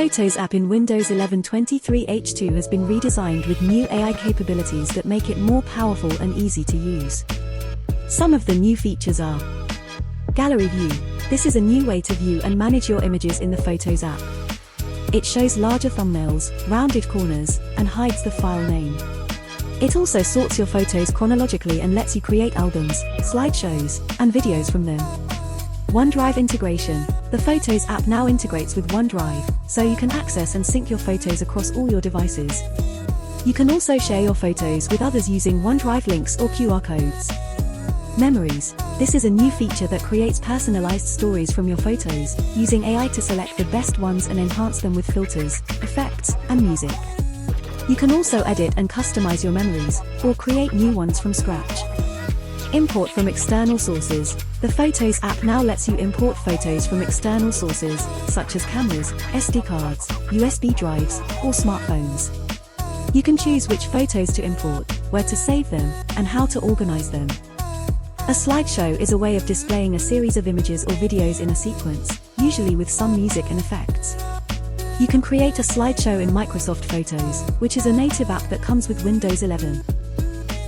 Photos app in Windows 11 23H2 has been redesigned with new AI capabilities that make it more powerful and easy to use. Some of the new features are Gallery View. This is a new way to view and manage your images in the Photos app. It shows larger thumbnails, rounded corners, and hides the file name. It also sorts your photos chronologically and lets you create albums, slideshows, and videos from them. OneDrive integration. The Photos app now integrates with OneDrive, so you can access and sync your photos across all your devices. You can also share your photos with others using OneDrive links or QR codes. Memories. This is a new feature that creates personalized stories from your photos, using AI to select the best ones and enhance them with filters, effects, and music. You can also edit and customize your memories, or create new ones from scratch. Import from external sources. The Photos app now lets you import photos from external sources, such as cameras, SD cards, USB drives, or smartphones. You can choose which photos to import, where to save them, and how to organize them. A slideshow is a way of displaying a series of images or videos in a sequence, usually with some music and effects. You can create a slideshow in Microsoft Photos, which is a native app that comes with Windows 11.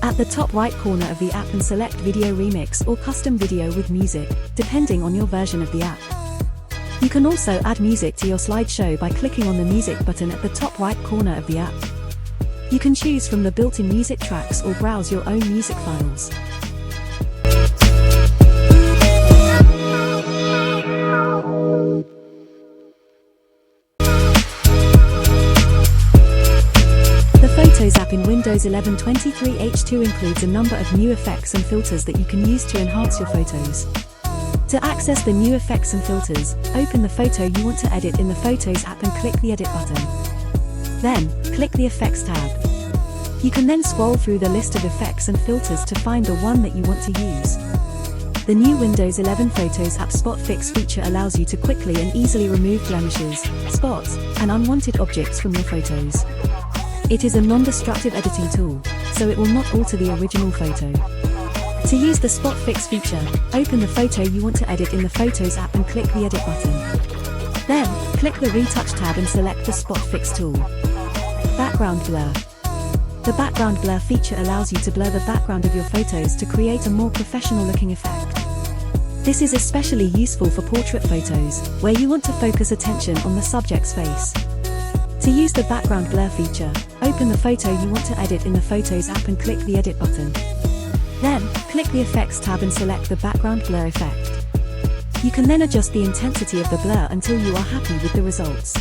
At the top right corner of the app and select Video Remix or Custom Video with Music, depending on your version of the app. You can also add music to your slideshow by clicking on the Music button at the top right corner of the app. You can choose from the built-in music tracks or browse your own music files. Photos app in Windows 11 23H2 includes a number of new effects and filters that you can use to enhance your photos. To access the new effects and filters, open the photo you want to edit in the Photos app and click the Edit button. Then, click the Effects tab. You can then scroll through the list of effects and filters to find the one that you want to use. The new Windows 11 Photos app Spot Fix feature allows you to quickly and easily remove blemishes, spots, and unwanted objects from your photos. It is a non-destructive editing tool, so it will not alter the original photo. To use the Spot Fix feature, open the photo you want to edit in the Photos app and click the Edit button. Then, click the Retouch tab and select the Spot Fix tool. Background Blur. The Background Blur feature allows you to blur the background of your photos to create a more professional-looking effect. This is especially useful for portrait photos, where you want to focus attention on the subject's face. To use the Background Blur feature, open the photo you want to edit in the Photos app and click the Edit button. Then, click the Effects tab and select the Background Blur effect. You can then adjust the intensity of the blur until you are happy with the results.